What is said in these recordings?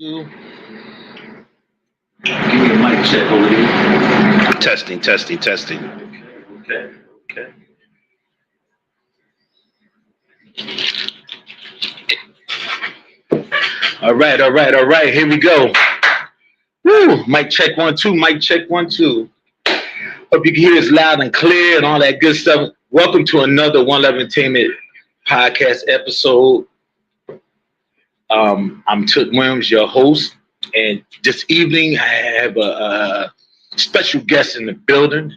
Give me a mic check over here. Testing, testing, testing. Okay, okay. All right, all right, all right. Here we go. Woo! Mic check 1 2. Mic check 1 2. Hope you can hear us loud and clear and all that good stuff. Welcome to another One Love Entertainment podcast episode. I'm Took Williams, your host, and this evening I have a special guest in the building.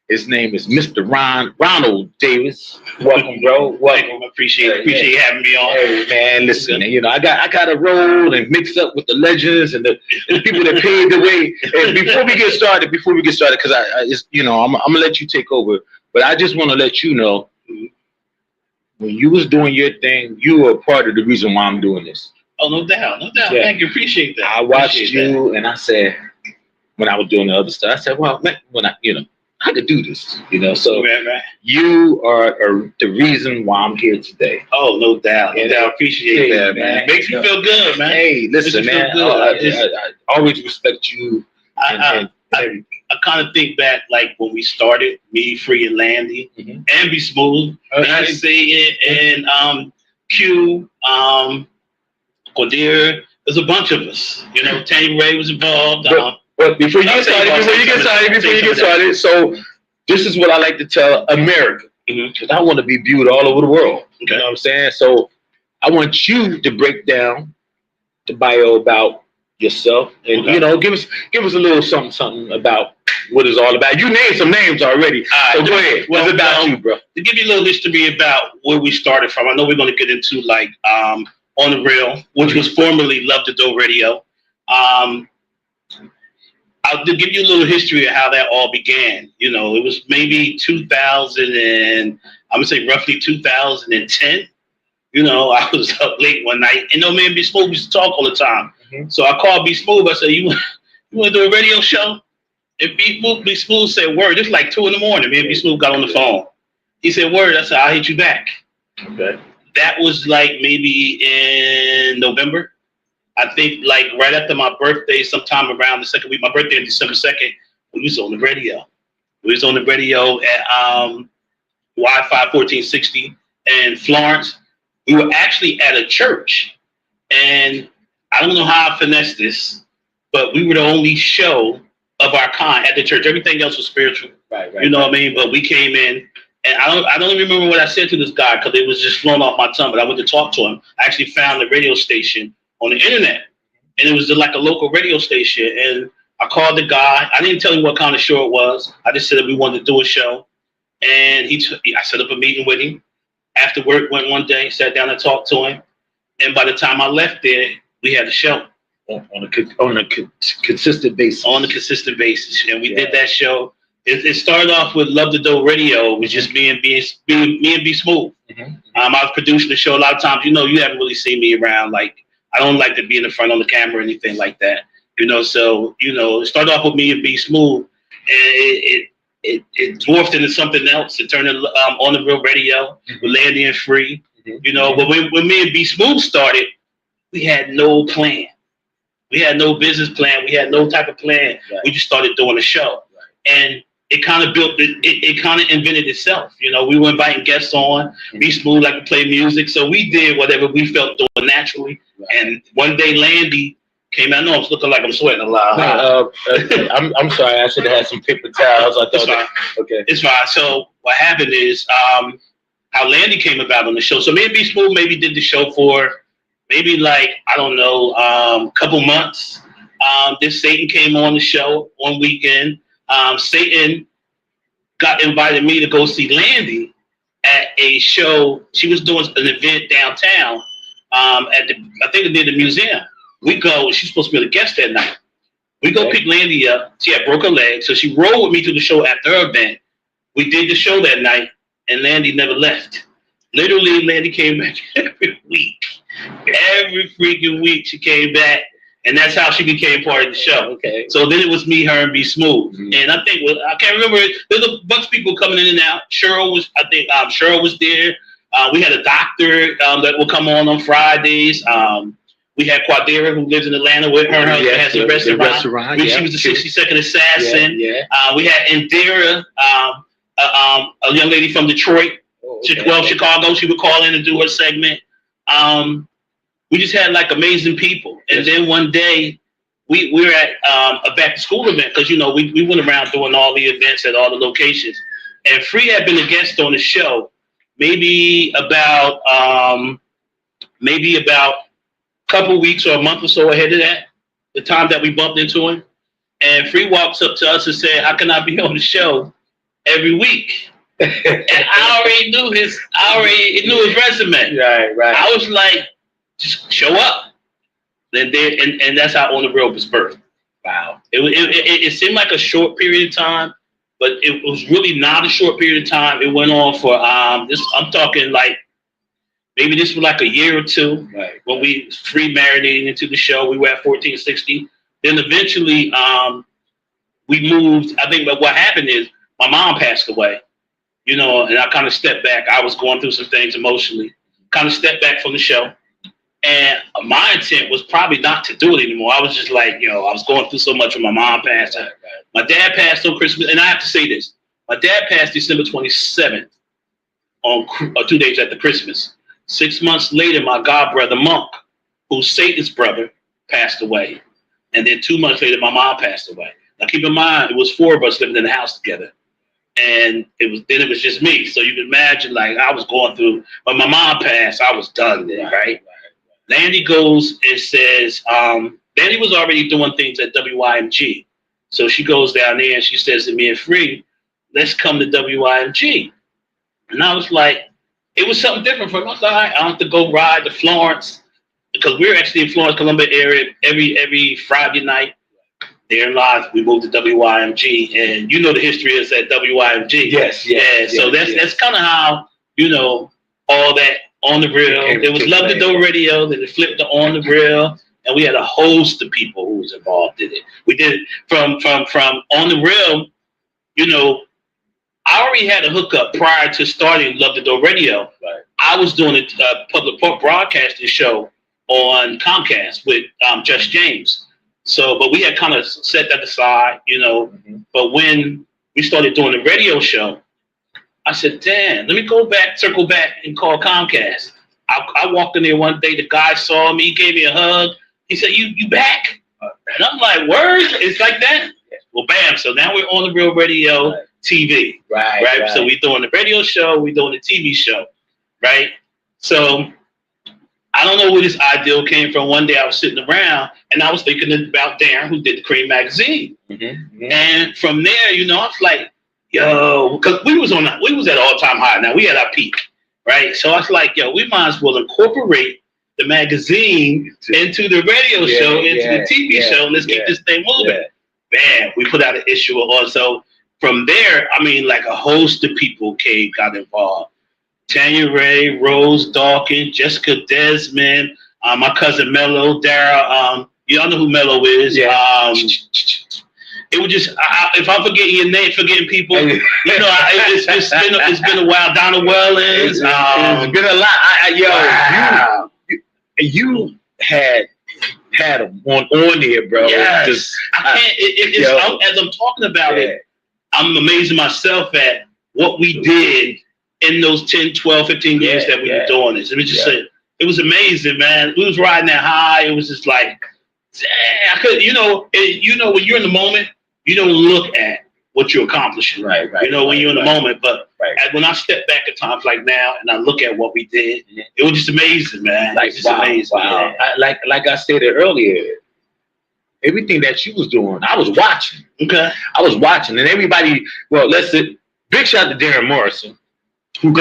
His name is Mr. Ronald Davis. Welcome, bro. Welcome. Appreciate you having me on. Hey man, listen, I got to roll and mix up with the legends and the people that paved the way. And before we get started, because I'm gonna let you take over, but I just want to let you know, when you was doing your thing, you were a part of the reason why I'm doing this. Oh, no doubt. Yeah. Thank you. Appreciate that. I watched you and I said, when I was doing the other stuff, I said, well, I could do this, So right. You are the reason why I'm here today. Oh, no doubt. Appreciate that, man. It makes me feel good, man. Hey, listen, man. I always respect you. I kind of think back, like when we started, me, Free, and Landy, and Be Smooth, and Say It, and Q, Cordier. There's a bunch of us. Tanny Ray was involved. But before you get started, so this is what I like to tell America, because I want to be viewed all over the world. You know what I'm saying? So I want you to break down the bio about yourself, and give us a little something about what it's all about. You named some names already, so go ahead. What's about you, bro? To give you a little history about where we started from, I know we're going to get into On the Real, which was formerly Love the Dough Radio. I'll give you a little history of how that all began. It was maybe 2000 and I'm gonna say roughly 2010. I was up late one night, and me and B Smooth used to talk all the time. So I called B Smooth. I said, "You want to do a radio show?" And B Smooth said, "Word." It's like 2 a.m. Me and B Smooth got on the phone. He said, "Word." I said, "I'll hit you back." Okay. That was like maybe in November. I think like right after my birthday, sometime around the second week, my birthday on December 2nd, we was on the radio. We was on the radio at Wi-Fi 1460 in Florence. We were actually at a church, and I don't know how I finessed this, but we were the only show of our kind at the church. Everything else was spiritual. Right. You know what I mean? But we came in, and I don't even remember what I said to this guy because it was just flown off my tongue, but I went to talk to him. I actually found the radio station on the internet, and it was just like a local radio station. And I called the guy. I didn't tell him what kind of show it was. I just said that we wanted to do a show, and I set up a meeting with him. After work, went one day, sat down and talked to him, and by the time I left there, we had a show on a consistent basis. On a consistent basis, and we did that show. It started off with Love the Dough Radio. It was just me and Be Smooth. I was producing the show. A lot of times, you haven't really seen me around. Like, I don't like to be in the front on the camera or anything like that. So it started off with me and Be Smooth, and it dwarfed into something else. It turned into On the Real Radio with Landy and Free. But when me and Be Smooth started, we had no plan. We had no business plan. We had no type of plan. Right. We just started doing a show, and it kind of built it kind of invented itself. We were inviting guests on. Be Smooth like to play music, so we did whatever we felt doing naturally. Right. And one day Landy came out. I know I'm looking like I'm sweating a lot. I'm sorry. I should have had some paper towels. It's fine. Okay, it's fine. So what happened is how Landy came about on the show. So me and Be Smooth maybe did the show for maybe like a couple months. Then Satan came on the show one weekend. Satan invited me to go see Landy at a show. She was doing an event downtown I think they did the museum. We go, she's supposed to be the guest that night. We go pick Landy up. She had broke her leg, so she rode with me to the show after her event. We did the show that night, and Landy never left. Literally, Landy came back every week. Every freaking week she came back, and that's how she became part of the show. Okay. So then it was me, her, and Be Smooth. And I think, I can't remember, there's a bunch of people coming in and out. Cheryl was there. We had a doctor that would come on Fridays. We had Quadera, who lives in Atlanta with her. Her has a restaurant. She was the 60-second assassin. We had Indira, a young lady from Detroit, Chicago. She would call in and do her segment. We just had like amazing people. And then one day we were at a back to school event because, we went around doing all the events at all the locations. And Free had been a guest on the show maybe about a couple weeks or a month or so ahead of that, the time that we bumped into him. And Free walks up to us and said, "How can I be on the show every week?" And I already knew his resume. Right. I was like, just show up. And that's how On the Real was birthed. Wow. It seemed like a short period of time, but it was really not a short period of time. It went on for I'm talking like maybe this was like a year or two. Right. When we Free marinating into the show. We were at 1460. Then eventually we moved. I think what happened is my mom passed away. And I kind of stepped back. I was going through some things emotionally. Kind of stepped back from the show. And my intent was probably not to do it anymore. I was just like, I was going through so much when my mom passed. Right. My dad passed on Christmas. And I have to say this. My dad passed December 27th on 2 days after Christmas. 6 months later, my godbrother Monk, who's Satan's brother, passed away. And then 2 months later, my mom passed away. Now, keep in mind, it was 4 of us living in the house together. And it was just me. So you can imagine, like, I was going through. When my mom passed, I was done then, right? Landy goes and says, Landy was already doing things at WYMG. So she goes down there and she says to me and Free, "Let's come to WYMG." And I was like, it was something different for me. I was like, all right, I have to go ride to Florence because we're actually in Florence, Columbia area every Friday night. There live, we moved to WYMG, and the history is at WYMG. Yes. So that's kind of how all that On the Real. It was Love the Dough Radio, then it flipped to On the Real, and we had a host of people who was involved in it. We did it from On the Real. I already had a hookup prior to starting Love the Dough Radio. Right. I was doing a public broadcasting show on Comcast with Just James. So, but we had kind of set that aside, But when we started doing the radio show, I said, "Damn, let me circle back and call Comcast." I walked in there one day. The guy saw me, he gave me a hug. He said, "You back?" And I'm like, "Word? It's like that?" Well, bam. So now we're On the Real Radio TV. Right. So we're doing the radio show, we're doing the TV show. Right. So I don't know where this ideal came from. One day I was sitting around and I was thinking about Darren, who did the Cream magazine. Mm-hmm. And from there, I was like, yo, because we was at all-time high. Now we had our peak, right? So I was like, yo, we might as well incorporate the magazine into the radio show, into the TV show. Let's keep this thing moving. Bam, we put out an issue also. From there, like a host of people got involved. Tanya Ray, Rose Dawkins, Jessica Desmond, my cousin Mello, Dara. Y'all know who Mello is. Yeah. It was just if I'm forgetting your name, forgetting people. It's been a while. Donna Wellens. It's been a lot. You had them on there, bro. Yes. As I'm talking about it, I'm amazing myself at what we did in those 10, 12, 15 years that we were doing this. It was just it was amazing, man. We was riding that high. It was just like, damn, I could, when you're in the moment, you don't look at what you're accomplishing. Right. When you're in the moment. But when I step back at times like now and I look at what we did, it was just amazing, man. Like, just amazing. Wow. Yeah. Like I stated earlier, everything that you was doing, I was watching. Okay. I was watching. And everybody, big shout to Darren Morrison, who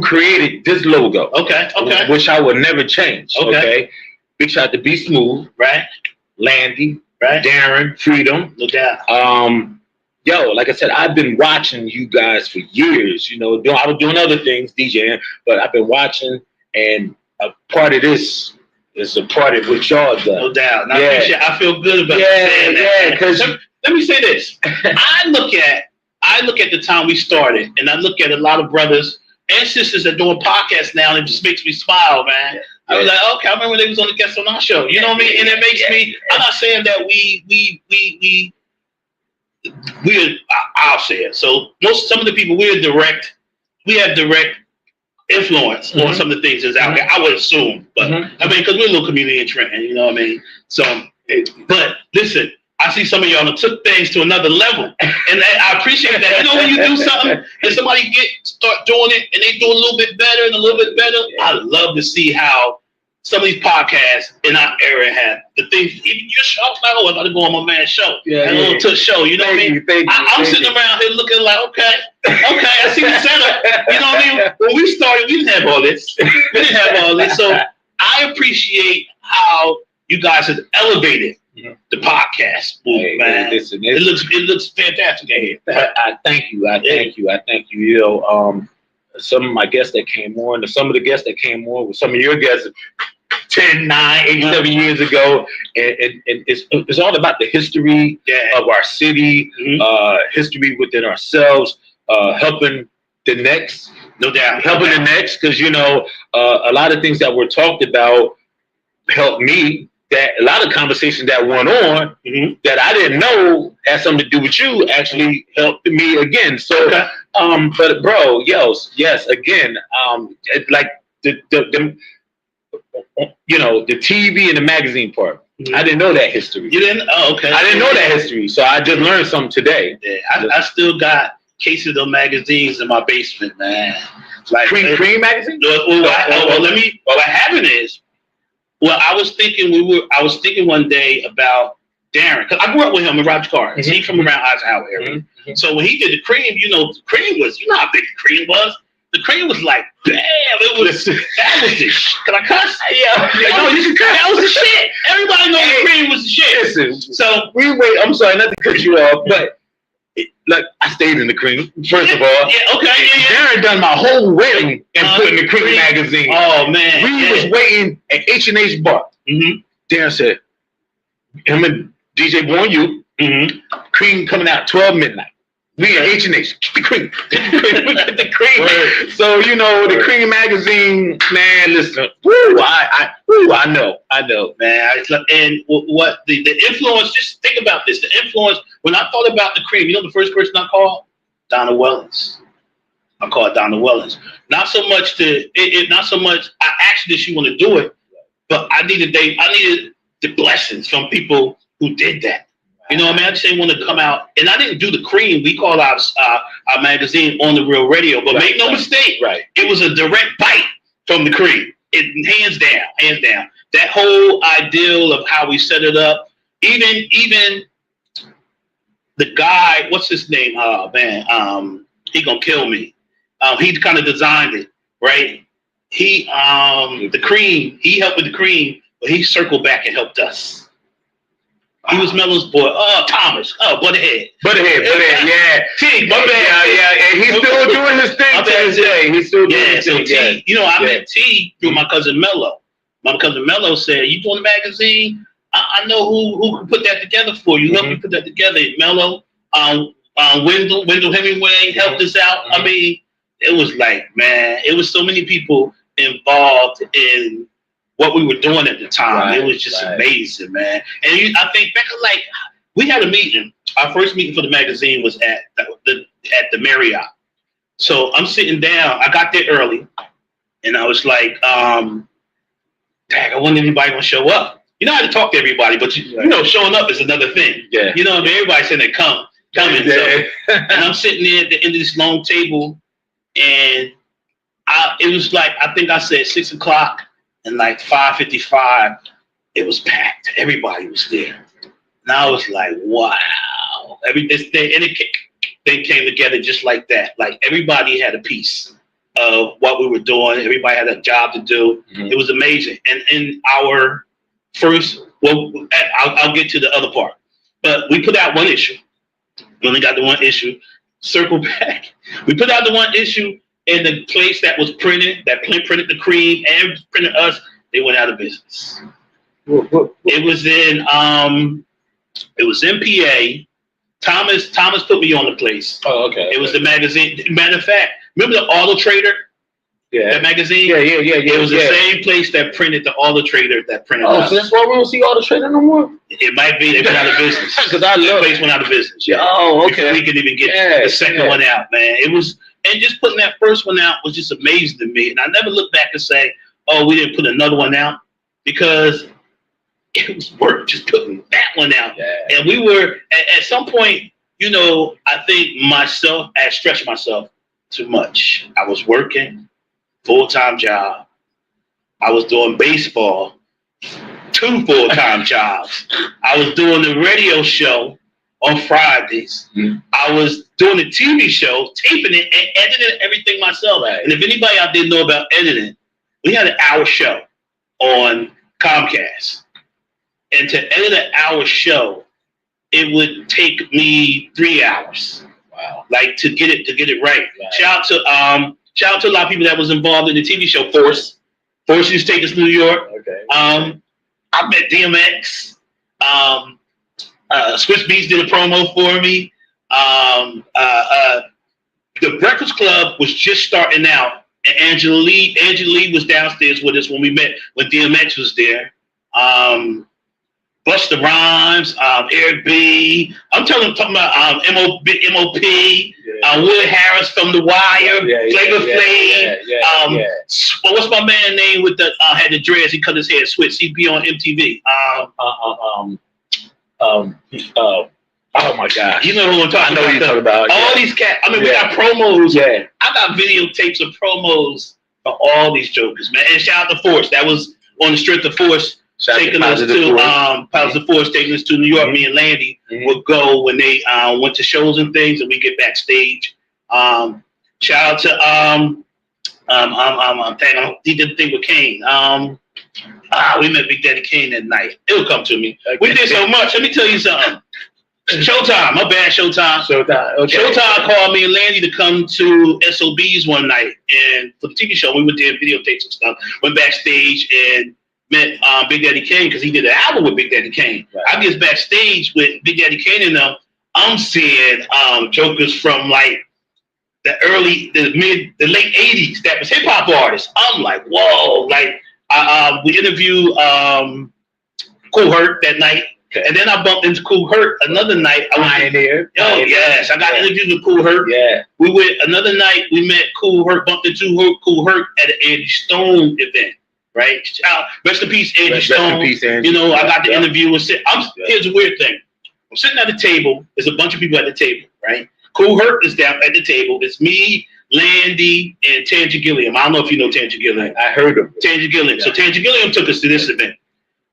created this logo. Okay. Which I will never change. Okay. Big shout to Be Smooth. Right. Landy. Right. Darren. Freedom. No doubt. Like I said, I've been watching you guys for years. I was doing other things, DJing, but I've been watching, and a part of this is a part of what y'all done. No doubt. Now, I feel good about saying that. Because let me say this. I look at the time we started, and I look at a lot of brothers and sisters that doing podcasts now, and it just makes me smile, man. I was like, okay, I remember they was on the guest on our show. You know what I mean? And it makes me. I'm not saying that I'll say it. So some of the people we have direct influence on some of the things that's out there. I would assume, but I mean, because we're a little community in Trenton, you know what I mean? So, but listen, I see some of y'all that took things to another level, and I appreciate that. You know, when you do something and somebody start doing it and they do a little bit better and a little bit better, I love to see how some of these podcasts in our area have the things. Even your show, like, oh, I got to go on my man's show, that little touch show. You know what I mean? I'm sitting around here looking like, okay, I see the setup. You know what I mean? When we started, we didn't have all this. So I appreciate how you guys have elevated the podcast, man. Listen, it looks fantastic ahead. I thank you. I thank you. You know, some of my guests that came on, some of the guests that came on with some of your guests 10, 9, 8, 7 years ago. And it's all about the history of our city, history within ourselves, helping the next. No doubt. Helping the next, because, you know, a lot of things that were talked about helped me. That a lot of conversations that went on that I didn't know had something to do with you actually helped me again. So, but bro, yes, again, like the you know, the TV and the magazine part. I didn't know that history. You didn't? Oh, okay. I didn't know that history, so I just learned something today. Yeah, I still got cases of magazines in my basement, man. Like Cream magazine. What happened is. Well, I was thinking one day about Darren, because I grew up with him in Roger Carr. He's from around Eisenhower area. So when he did the Cream, you know, the Cream was, you know how big the Cream was? The Cream was like, bam, that was the shit. Can I cuss? Yeah. No, you can cuss. That was the shit. Everybody knows the Cream was the shit. Listen, so I'm sorry, not to cut you off, but like, I stayed in the Cream, first of all. Darren done my whole wedding and put in the Cream magazine. Oh, man. We was waiting at H&H bar. Darren said, him and DJ Born You, Cream coming out 12 midnight. We at H&H, get the Cream. Get the Cream. So, you know, the Cream magazine, man, listen, I know. Man, and what the influence, just think about this. The influence, when I thought about the Cream, you know the first person I called? Donna Wellens. I called Donna Wellens. Not so much, I asked did she want to do it, but I needed the blessings from people who did that. You know what I mean? I just didn't want to come out, and I didn't do the Cream. We called our magazine On the Real Radio, but make no mistake, it was a direct bite from the Cream. Hands down. That whole ideal of how we set it up, even the guy, what's his name? Oh man, he gonna kill me. He kind of designed it, right? The Cream. He helped with the Cream, but he circled back and helped us. He was Mello's boy. Thomas. Butterhead, yeah. T, and he's still doing his thing to this day. He's still doing his thing. T, you know, I met T through my cousin Mello. My cousin Mello said, "You doing the magazine? I know who can put that together for you. Help me put that together." Mello, Wendell Hemingway helped us out. I mean, it was like, man, it was so many people involved in what we were doing at the time. It was just amazing, man. And I think back, like, we had a meeting. Our first meeting for the magazine was at the Marriott. So I'm sitting down. I got there early, and I was like, dang, I wonder if anybody gonna show up. You know how to talk to everybody, but you know, showing up is another thing. Yeah. You know what I mean? Everybody's saying they coming. So, and I'm sitting there at the end of this long table, and it was like, I think I said 6 o'clock. And like 5:55, it was packed. Everybody was there. And I was like, wow. Everything came together just like that. Like, everybody had a piece of what we were doing. Everybody had a job to do. It was amazing. And in our first, I'll get to the other part. But we put out one issue. We only got the one issue. Circle back. We put out the one issue. And the place that was printed, that printed the Cream and printed us, they went out of business. It was in PA. Thomas put me on the place. Oh, okay. It was the magazine. Matter of fact, remember the Auto Trader? That magazine. Yeah. It was the same place that printed all the traders that printed. Oh, so that's why we don't see all the trader no more. It might be they went out of business. Because that place went out of business. Yeah. Oh, okay. Before we could even get the second one out, man. It was, and just putting that first one out was just amazing to me. And I never look back and say, "Oh, we didn't put another one out," because it was work just putting that one out. Yeah. And we were at some point, you know, I think myself, I stretched myself too much. I was working full-time job. I was doing baseball, 2 full-time jobs. I was doing the radio show on Fridays. Mm-hmm. I was doing the TV show, taping it and editing everything myself. Right. And if anybody out there know about editing, we had an hour show on Comcast. And to edit an hour show, it would take me 3 hours. Wow! Like to get it right. Shout out to a lot of people that was involved in the TV show Force. Force used to take us to New York. Okay. I met DMX. Swiss Beats did a promo for me. The Breakfast Club was just starting out, and Angela Lee was downstairs with us when we met when DMX was there. Busta Rhymes, Eric B. I'm talking about MOP, Wood Harris from The Wire, Flavor Flav. What's my man name with the had the dreads? He cut his hair, switch. He'd be on MTV. Oh my God! You know who I'm talking about? I know who you're talking about. All these cats. I mean, we got promos. Yeah, I got videotapes of promos for all these jokers, man. And shout out to Force. That was on the strength of Force. Taking us to Positive Force, taking us to New York. Me and Landy would go when they went to shows and things, and we get backstage. Shout out to he did the thing with Kane. We met Big Daddy Kane that night. It'll come to me. Okay. We did so much. Let me tell you something. Showtime, my bad, Showtime. Okay. Showtime called me and Landy to come to SOBs one night, and for the TV show, we went there and videotaped some stuff. Went backstage and met Big Daddy Kane because he did an album with Big Daddy Kane. Right. I get backstage with Big Daddy Kane and them. I'm seeing jokers from like the late '80s that was hip hop artists. I'm like, whoa! Like we interviewed Kool Herc that night. Okay. And then I bumped into Kool Herc another night. Pioneer. Oh yes, I got interviewed with Kool Herc. Yeah. We went another night. We met Kool Herc. Bumped into Kool Herc at an Andy Stone event. Right. Rest in peace, Andy Stone. You know, I got the interview and said, here's a weird thing. I'm sitting at the table. There's a bunch of people at the table, right? Kool Herc is down at the table. It's me, Landy, and Tangi Gilliam. I don't know if you know Tangi Gilliam. I heard of Tangi Gilliam. Yeah. So Tangi Gilliam took us to this event.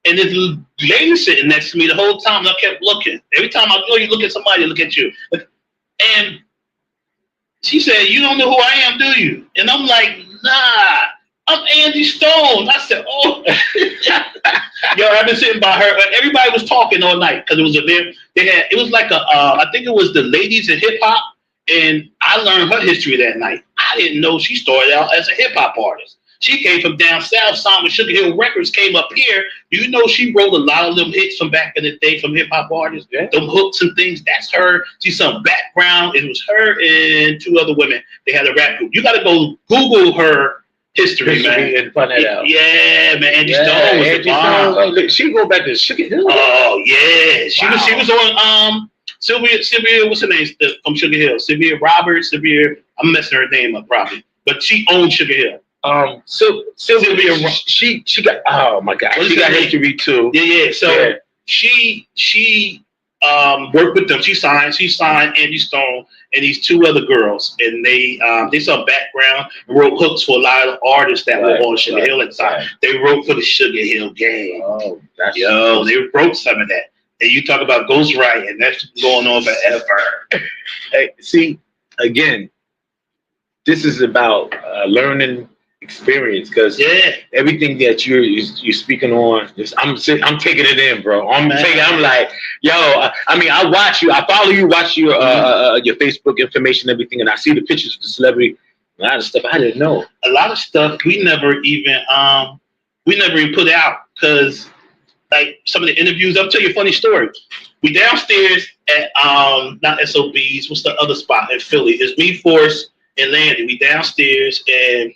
And this lady sitting next to me the whole time, and I kept looking. Every time you look at somebody, look at you. And she said, "You don't know who I am, do you?" And I'm like, "Nah. I'm Andy Stone." I said, "Oh." Yo, I've been sitting by her. Everybody was talking all night because it was it was like I think it was the ladies in hip hop, and I learned her history that night. I didn't know she started out as a hip hop artist. She came from down south. Signed with Sugar Hill Records, came up here. You know, she wrote a lot of them hits from back in the day from hip hop artists. Yeah. Them hooks and things. That's her. She's some background. It was her and 2 other women. They had a rap group. You got to go Google her history, man, and find that out. Yeah, man. Andy Stone was the bomb. Oh, she go back to Sugar Hill. Oh yeah, she was on Sylvia. What's her name from Sugar Hill? Sylvia Roberts. I'm messing her name up probably, but she owned Sugar Hill. Sylvia. She got. Oh my God. She got history too. Yeah. So she worked with them. She signed Andy Stone and these 2 other girls, and they saw background and wrote hooks for a lot of artists that were on Sugar Hill at the time. They wrote for the Sugar Hill Gang. Oh, they wrote some of that. And you talk about ghostwriting, that's going on forever. Hey, see, again, this is about learning experience, because everything that you're speaking on, I'm taking it in, bro. I'm like, yo, I mean, I watch you, I follow you, watch your Facebook information, everything, and I see the pictures of the celebrity, a lot of stuff I didn't know. A lot of stuff we never even put out, because like some of the interviews, I'll tell you a funny story. We downstairs at not SOBs, what's the other spot in Philly? It's me, Force, and Landy. We downstairs, and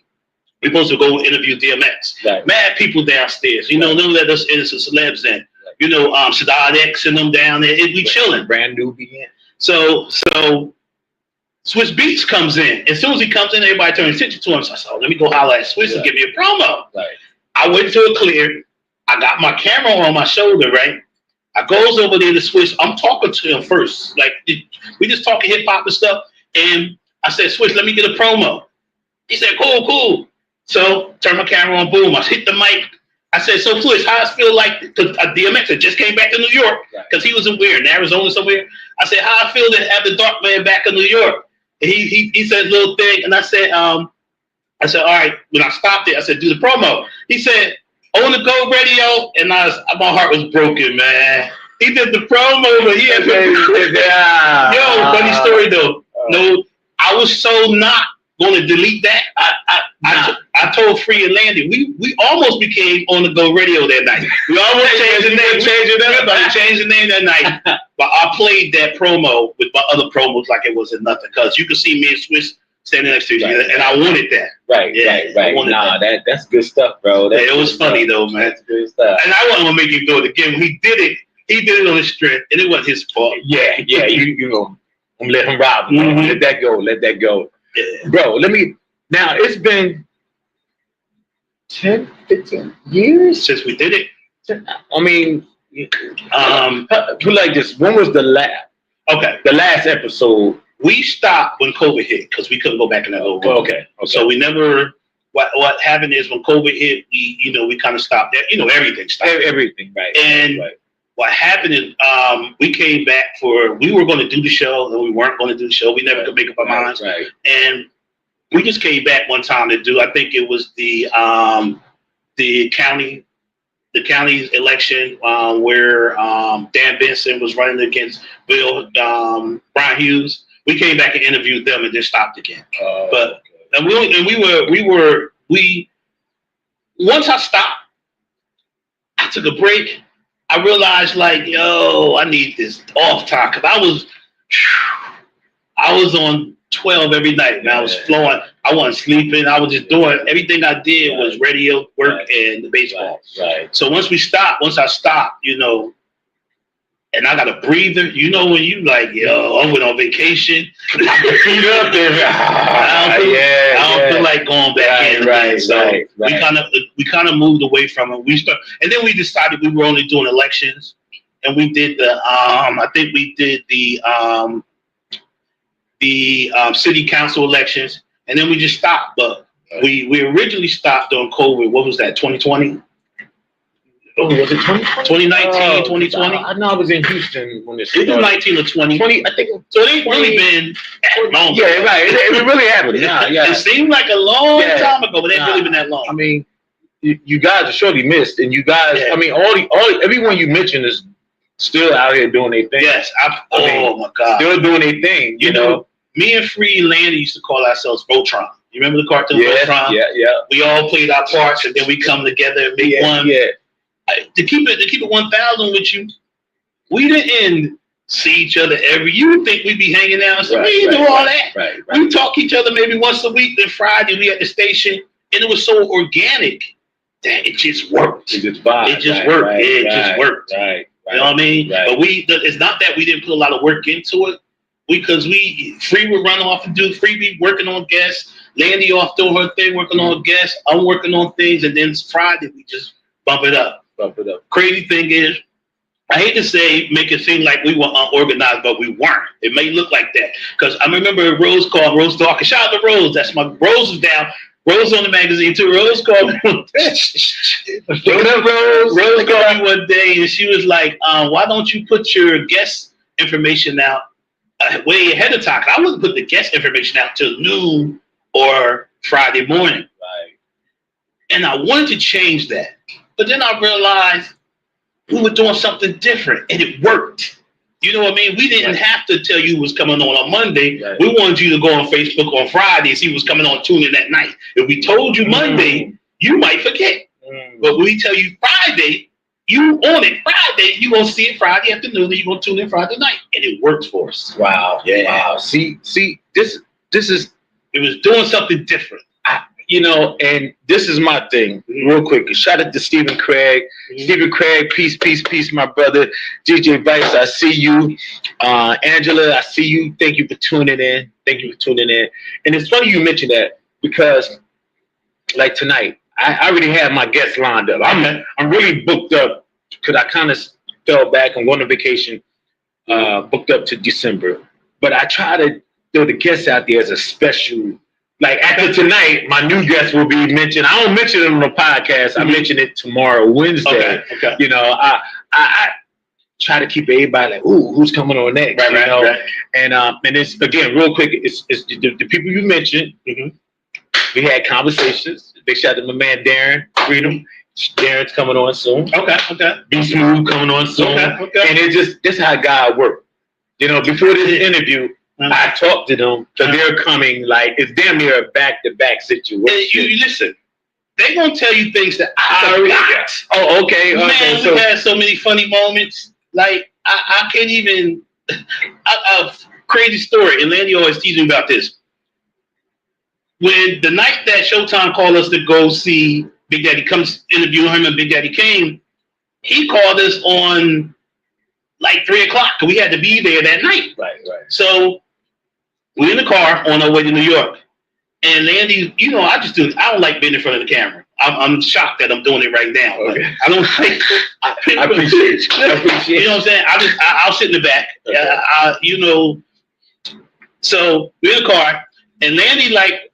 We supposed to go interview DMX. Right. Mad people downstairs. You know, none let us innocent celebs in. You know, Sadat X and them down there. We chilling. Brand new begin. So Swiss Beats comes in. As soon as he comes in, everybody turns attention to him. So I said, let me go holler at Swiss and give me a promo. Right. I went to a clear. I got my camera on my shoulder, right? I goes over there to Swiss. I'm talking to him first. Like, we just talking hip hop and stuff. And I said, Swiss, let me get a promo. He said, cool. So turn my camera on, boom. I hit the mic. I said, so Swiss, how I feel like, because DMX had just came back to New York, because he was in Arizona somewhere. I said, how I feel to have the Dark Man back in New York. And he said a little thing, and I said, all right. When I stopped it, I said, do the promo. He said, On the Go Radio, and my heart was broken, man. He did the promo, but he had funny story though. No, I was so not going to delete that. I told Free and Landy, we almost became On the Go Radio that night. We almost changed the name. Changed the name that night. But I played that promo with my other promos like it wasn't nothing, because you could see me and Swiss standing next to each other, and I wanted that. Right. Nah, that's good stuff, bro. It was funny though, man. That's good stuff. And I wasn't gonna make him do it again. When he did it on his strength, and it wasn't his fault. Yeah. You know, I'm let him rob. Mm-hmm. Let that go. Yeah. Bro, now it's been 10, 15 years since we did it. I mean, like this. When was the last? Okay, the last episode. We stopped when COVID hit because we couldn't go back in that old room. Okay. So we never. What happened is when COVID hit, we kind of stopped that. Everything stopped. Everything, right? And what happened is we came back we were going to do the show and we weren't going to do the show. We never could make up our minds. Right. And we just came back one time to do. I think it was the county's election where Dan Benson was running against Brian Hughes. We came back and interviewed them and then stopped again. Once I stopped, I took a break. I realized I need this off time, because I was on 12 every night, and I was flowing. I wasn't sleeping. I was just doing everything I did was radio work and the baseball. Right. So once I stopped, and I got a breather. When you I went on vacation. Feet up there. I don't feel like going back in. Right. So we kind of moved away from it. And then we decided we were only doing elections, and we did I think we did the city council elections, and then we just stopped. But we originally stopped on COVID. What was that? 2020. Oh, was it 2020? 2019, 2020? I know I was in Houston when this started. It was 19 or 20. 20, I think. So it ain't really been that long. Yeah, right. It really happened. Yeah. It seemed like a long time ago, but it ain't really been that long. I mean, you guys are surely missed, and you guys. I mean, everyone you mentioned is still out here doing their thing. Yes. My God. Still doing their thing. You know, me and Free and Landy used to call ourselves Voltron. You remember the cartoon Voltron? Yeah. We all played our parts, and then we come together and make one. Yeah. To keep it 1,000 with you, we didn't see each other you would think we'd be hanging out. So we didn't do all that. Right. We talk to each other maybe once a week. Then Friday we at the station, and it was so organic that it just worked. It just vibed. It just worked. It just worked. Right. You know what I mean? Right. But it's not that we didn't put a lot of work into it. Because Free would run off and do Free be working on guests, Landy off doing her thing, working on guests. I'm working on things, and then Friday we just bump it up. Crazy thing is, I hate to make it seem like we were unorganized, but we weren't. It may look like that. Because I remember Rose called Rose Dawkins. Shout out to Rose. That's Rose is down. Rose on the magazine too. Rose called me one day. Rose called me one day, and she was like, why don't you put your guest information out way ahead of time? I wouldn't put the guest information out till noon or Friday morning. Right. And I wanted to change that. But then I realized we were doing something different, and it worked. You know what I mean? We didn't have to tell you who was coming on Monday. Right. We wanted you to go on Facebook on Friday and see who was coming on, tune in that night. If we told you Monday, you might forget. But when we tell you Friday, you on it Friday, you're going to see it Friday afternoon, and you're going to tune in Friday night. And it works for us. Wow. Yeah. Wow. See, this is... It was doing something different. you know, and this is my thing, real quick. Shout out to Stephen Craig. Stephen Craig, peace, my brother. DJ Vice, I see you. Angela, I see you. Thank you for tuning in. And it's funny you mentioned that because, like tonight, I already have my guests lined up. I'm really booked up because I kind of fell back and went on vacation, booked up to December. But I try to throw the guests out there as a special. Like after tonight, my new guest will be mentioned. I don't mention it on the podcast. I mention it tomorrow, Wednesday. Okay. You know, I try to keep everybody like, ooh, who's coming on next? Right. And it's again, real quick, it's the people you mentioned. We had conversations. Big shout out to my man Darren Freedom. Darren's coming on soon. Okay. Be Smooth coming on soon. Okay. And it just this is how God works. You know, before this interview. I talked to them because they're coming like it's damn near a back-to-back situation. You listen, they're gonna tell you things that I forgot. Oh, okay. Man, we had so many funny moments. Like I can't even. A crazy story, and Landy always teases me about this. When the night that Showtime called us to go see Big Daddy comes interview him, and Big Daddy came, he called us on like 3:00 because we had to be there that night. Right. So. We're in the car on our way to New York. And Landy, you know, I don't like being in front of the camera. I'm shocked that I'm doing it right now. Okay. I don't think I appreciate you. You know what I'm saying? I'll sit in the back. Okay. You know. So we're in the car, and Landy, like,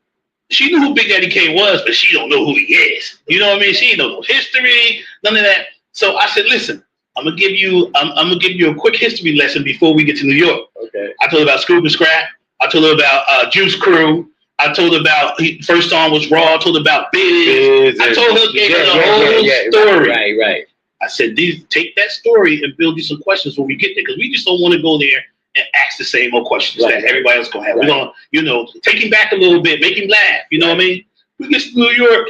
she knew who Big Daddy Kane was, but she don't know who he is. You know what I mean? She don't know history, none of that. So I said, listen, I'm gonna give you a quick history lesson before we get to New York. Okay. I told her about Scoop and Scrap. I told her about Juice Crew. I told her about first song was Raw. I told her about Biz. I told her the whole story. Right. I said, take that story and build you some questions when we get there because we just don't want to go there and ask the same old questions that everybody else gonna have. We're gonna, you know, take him back a little bit, make him laugh. You know what I mean? We get to New York.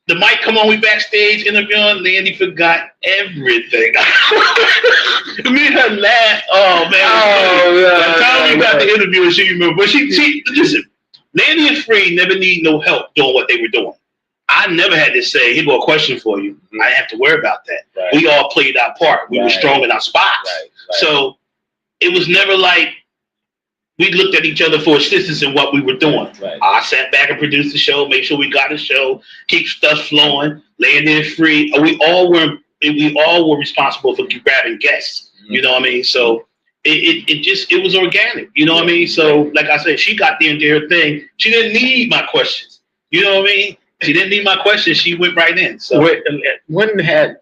The mic come on, we backstage interviewing. Landy forgot everything. Me and her laugh. Oh man! By the time we got the interview, and she remember. But she listen. Landy and Free never need no help doing what they were doing. I never had to say, "Here go a question for you." I didn't have to worry about that. Right. We all played our part. We were strong in our spots. Right. So it was never like we looked at each other for assistance in what we were doing. Right. I sat back and produced the show, make sure we got a show, keep stuff flowing, Landy and Free. We all were responsible for grabbing guests. You know what I mean? So it was organic. You know what I mean? So like I said, she got there and did her thing. She didn't need my questions. You know what I mean? She didn't need my questions. She went right in. So when had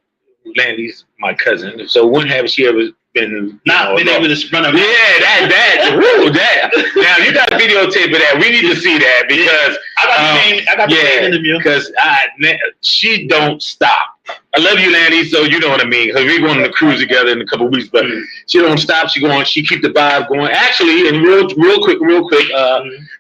Landy's my cousin? So when have she ever been able to run a that. Now you got to videotape of that. We need to see that because I got the same interview because she don't stop. I love you, Landy. So you know what I mean. Because we're going on the cruise together in a couple of weeks, but she don't stop. She keep the vibe going. Actually, and real quick.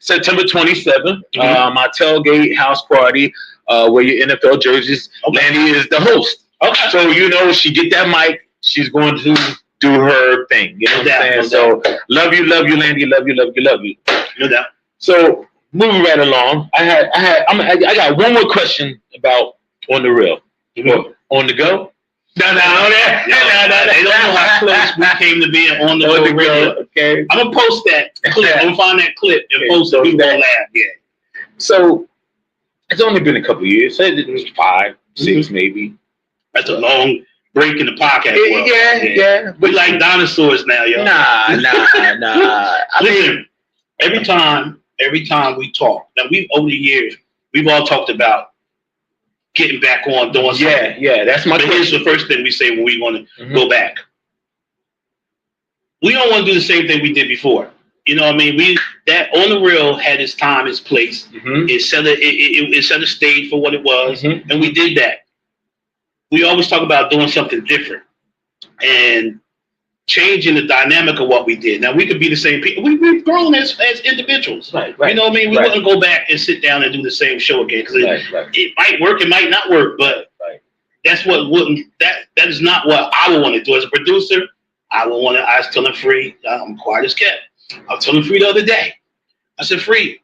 September 27th, my tailgate house party where your NFL jerseys. Landy is the host. Okay. So you know she get that mic. She's going to do her thing. You know what I'm saying? So love you, Landy. Love you. No doubt. So moving right along, I got one more question about On the Real. On the Go? No. They don't know how close we came to being On the Go radio. Okay. I'm gonna post that clip. I'm gonna find that clip and post it. People gonna laugh. Yeah. So it's only been a couple of years. It was 5, 6 maybe. That's a long break in the podcast world. Yeah. We like dinosaurs now, yo. Nah. Listen, every time we talk, now over the years, we've all talked about getting back on doing something. Yeah, that's my question. Here's the first thing we say when we want to go back. We don't want to do the same thing we did before. You know what I mean? That On the Real had its time, its place. It set a stage for what it was, and we did that. We always talk about doing something different and changing the dynamic of what we did. Now, we could be the same people. We've grown as individuals. Right. You know what I mean? We wouldn't go back and sit down and do the same show again because it might work, it might not work, but that's what wouldn't. That is not what I would want to do as a producer. I was telling Free, I'm quiet as kept. I was telling Free the other day. I said, Free,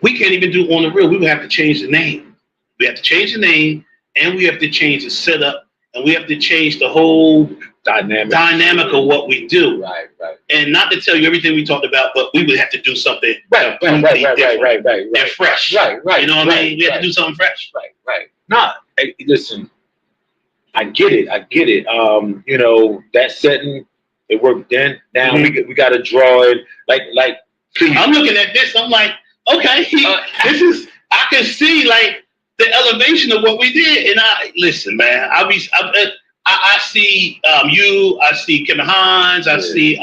we can't even do On the Real. We would have to change the name. We have to change the name, and we have to change the setup, and we have to change the whole dynamic of what we do. Right. And not to tell you everything we talked about, but we would have to do something right, and fresh. Right. You know what I mean? We have to do something fresh. Right. Nah, hey, listen, I get it. You know, that setting, it worked then. Now we got to draw it like. Please. I'm looking at this. I'm like, okay, this is. I can see like the elevation of what we did. And I listen, man. I see you. I see Kevin Hines. I see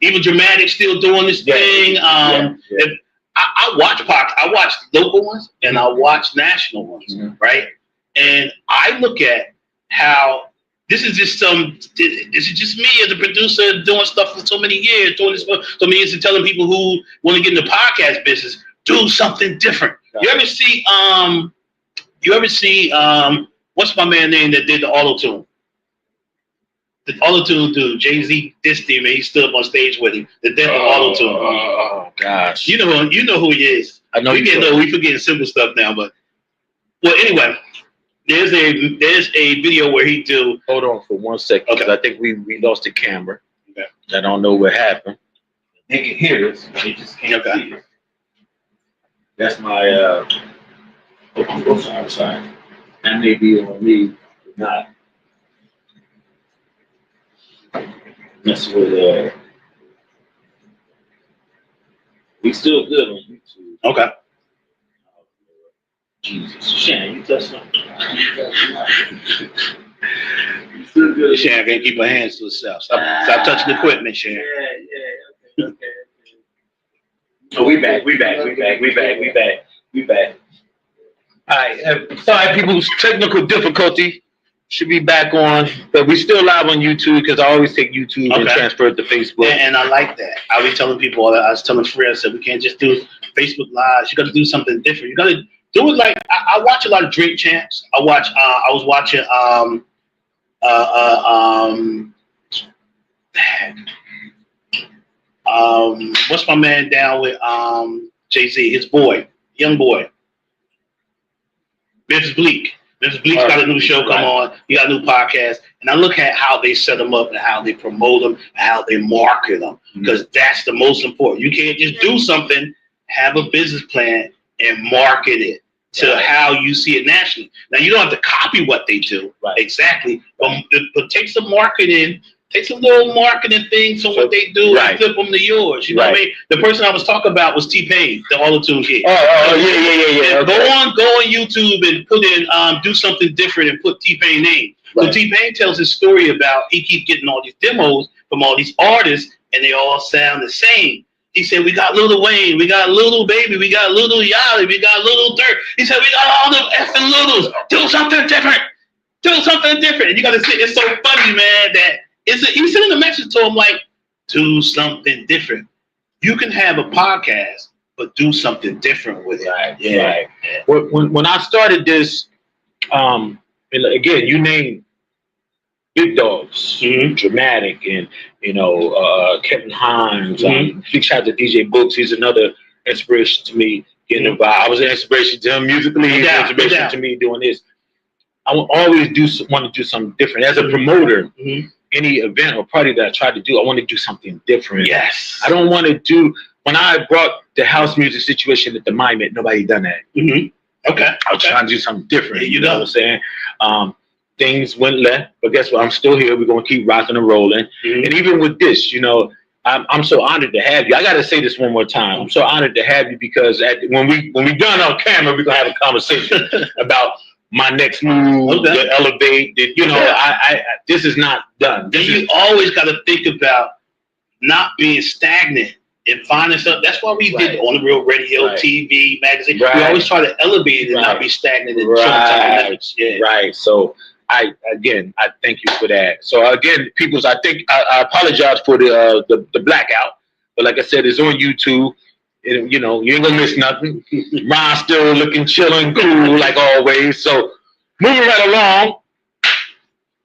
even Dramatic still doing this thing. I watch local ones and I watch national ones, right? And I look at how this is just me as a producer doing stuff for so many years, doing this for so many years, and telling people who want to get in the podcast business, do something different. You ever see what's my man name that did the auto-tune? The auto-tune dude, Jay-Z dissed him and he stood up on stage with him. The did the auto-tune. Oh gosh. You know who he is. I know we forgetting simple stuff now, but well anyway. There's a video where he do. Hold on for 1 second, because I think we lost the camera. Okay. I don't know what happened. They can hear us, they just can't see us. That's my. I'm sorry. That may be on me, but not. That's with. We still good on YouTube. Okay. Jesus, Shannon, you touched something. Shannon can't keep her hands to herself. Stop touching the equipment, Shannon. Yeah. Okay. Oh, we back. All right. Sorry, people's technical difficulty. Should be back on, but we still live on YouTube because I always take YouTube and transfer it to Facebook. And I like that. I was telling people, I was telling Fred, I said, we can't just do Facebook Lives. You got to do something different. You got to do it like I watch a lot of Drink Champs. I was watching what's my man down with Jay-Z, his boy, young boy. Memphis Bleak. Memphis Bleak's got a new show come on. He got a new podcast. And I look at how they set them up and how they promote them and how they market them. Because that's the most important. You can't just do something, have a business plan, and market it to how you see it nationally. Now, you don't have to copy what they do exactly, but take some marketing, take some little marketing things from what they do and flip them to yours. You know what I mean? The person I was talking about was T-Pain, the auto-tune kid. Yeah. Go on YouTube and put in, do something different and put T-Pain name. So T-Pain tells his story about he keeps getting all these demos from all these artists and they all sound the same. He said, we got Lil Wayne, we got Lil Baby, we got Lil Yachty, we got Lil Durk. He said, we got all the effing Littles. Do something different. And you got to see, it's so funny, man, that he's sending a message to him like, do something different. You can have a podcast, but do something different with it. When I started this, and again, you named big dogs, Dramatic, and Kevin Hines. Big shout out to DJ Books. He's another inspiration to me getting involved. I was an inspiration to him musically. He's an inspiration to me doing this. I will always want to do something different. As a promoter, any event or party that I try to do, I want to do something different. Yes. I don't want to do. When I brought the house music situation at the Mime, nobody done that. Okay. I was trying to do something different. Yeah, you know what I'm saying? Things went left, but guess what? I'm still here. We're gonna keep rocking and rolling. And even with this, I'm so honored to have you. I gotta say this one more time. I'm so honored to have you because when we done on camera, we're gonna have a conversation about my next move, to elevate. This is not done. You always got to think about not being stagnant and finding stuff. That's why we did On the Real Radio, TV, magazine. We always try to elevate it and not be stagnant and showtime limits. Right. So I thank you for that. So again, I apologize for the blackout, but like I said, it's on YouTube. You ain't gonna miss nothing. Ron still looking chilling, cool like always. So moving right along,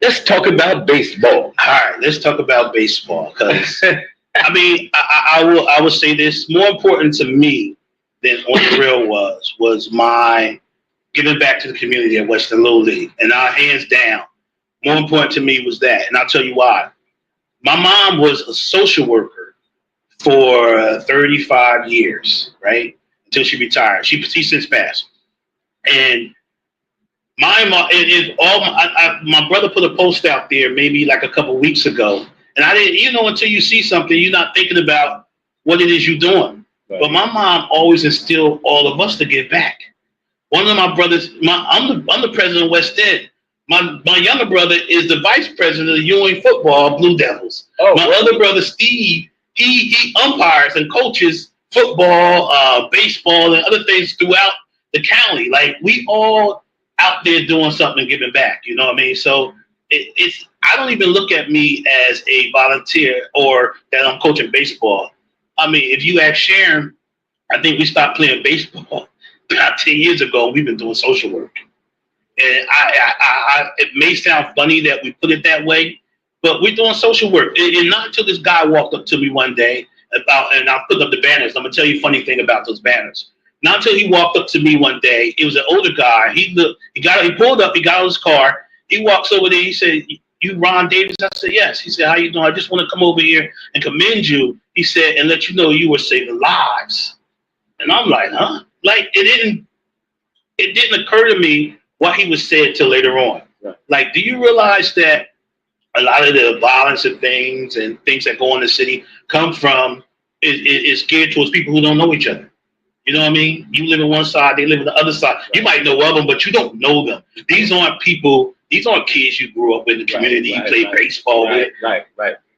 let's talk about baseball. All right, let's talk about baseball because I will say this: more important to me than on the real was my giving back to the community at Western Little League. And hands down, more important to me was that. And I'll tell you why. My mom was a social worker for 35 years, right? Until she retired. She since passed. And my brother put a post out there maybe like a couple weeks ago. And I didn't, until you see something, you're not thinking about what it is you're doing. Right. But my mom always instilled all of us to give back. One of my brothers, I'm the president of West End. My younger brother is the vice president of the Ewing football Blue Devils. Oh, my other brother, Steve, he umpires and coaches football, baseball, and other things throughout the county. Like, we all out there doing something and giving back. You know what I mean? So it's I don't even look at me as a volunteer or that I'm coaching baseball. I mean, if you ask Sharon, I think we stopped playing baseball about 10 years ago. We've been doing social work. And it may sound funny that we put it that way, but we're doing social work. And not until this guy walked up to me one day and I'll put up the banners. I'm going to tell you a funny thing about those banners. Not until he walked up to me one day. It was an older guy. He pulled up, he got out of his car. He walks over there. He said, "You Ron Davis?" I said, "Yes." He said, "How you doing? I just want to come over here and commend you." He said, "And let you know you were saving lives." And I'm like, huh? Like, it didn't occur to me what he was said till later on. Right. Like, do you realize that a lot of the violence and things that go on in the city come from is geared towards people who don't know each other? You know what I mean? You live on one side, they live on the other side. Right. You might know of them, but you don't know them. These aren't people. These aren't kids you grew up in the community. You played baseball with. Right.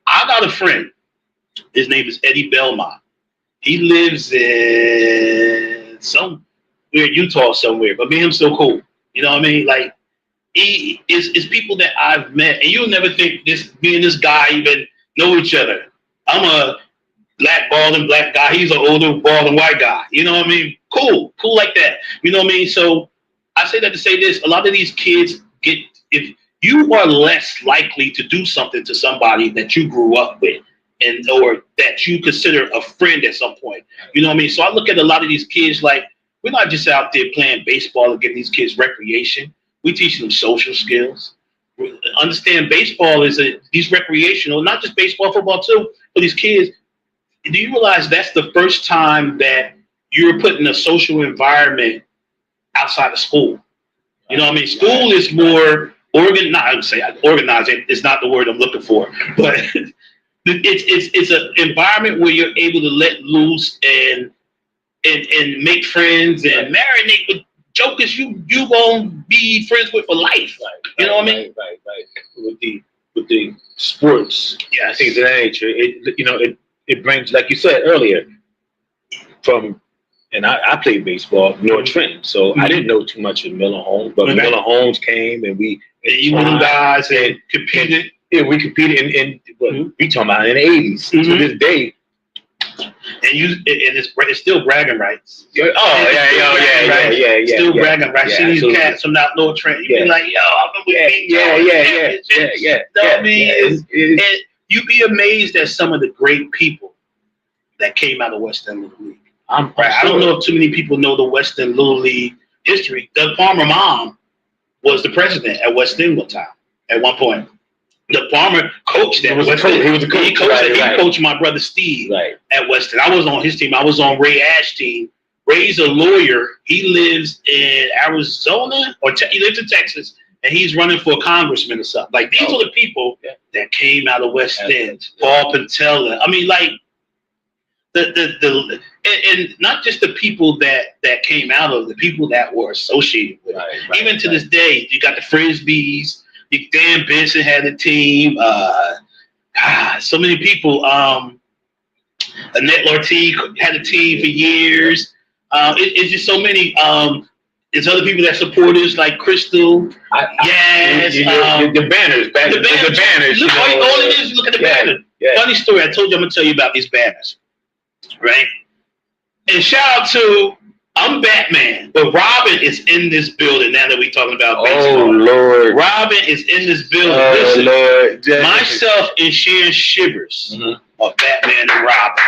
I got a friend. His name is Eddie Belmont. He lives in somewhere in Utah somewhere, but me and him still cool. You know what I mean? Like, he is people that I've met, and you'll never think me and this guy even know each other. I'm a bald and black guy. He's an older bald and white guy. You know what I mean? Cool like that. You know what I mean? So I say that to say this: a lot of these kids if you are less likely to do something to somebody that you grew up with, or that you consider a friend at some point. You know what I mean? So I look at a lot of these kids like, we're not just out there playing baseball and giving these kids recreation. We teach them social skills. Understand baseball these recreational, not just baseball, football too, but these kids. Do you realize that's the first time that you're put in a social environment outside of school? You know what I mean? School is more organized. I would say organizing is not the word I'm looking for, but it's an environment where you're able to let loose and make friends and marinate with jokers you gonna be friends with for life. You know what I mean? Right. With the sports, yes, things of that nature. It brings, like you said earlier, and I played baseball, North Trenton, so I didn't know too much of Miller Holmes, but Miller Holmes came and you were guys and competed. Yeah, we competed we talking about in the 80s to this day. And it's still bragging rights. Yeah. Still bragging rights. See these cats from out North Trenton. You be like, yo, I remember we You know what I mean? And you'd be amazed at some of the great people that came out of Western Little League. I don't know if too many people know the Western Little League history. Doug Palmer mom was the president at West End one time at one point. The Palmer coached at West End. He was a coach. He coached my brother Steve at West End. I was on his team. I was on Ray Ash's team. Ray's a lawyer. He lives in Arizona he lives in Texas, and he's running for a congressman or something. Like, these are the people that came out of West End. Paul Pantella. I mean, like, and not just the people that came out of, the people that were associated with it. Even to this day, you got the Frisbees. Dan Benson had a team. So many people. Annette Lartigue had a team for years. It's just so many. There's other people that support us, like Crystal. Yes. The banners. The banners. Look, all it is, look at the banner. Yeah. Funny story. I told you I'm going to tell you about these banners. Right? And shout out to, I'm Batman, but Robin is in this building now that we're talking about baseball. Oh, Lord. Robin is in this building. Oh, listen, Lord. Myself and Sharon Shivers are Batman and Robin.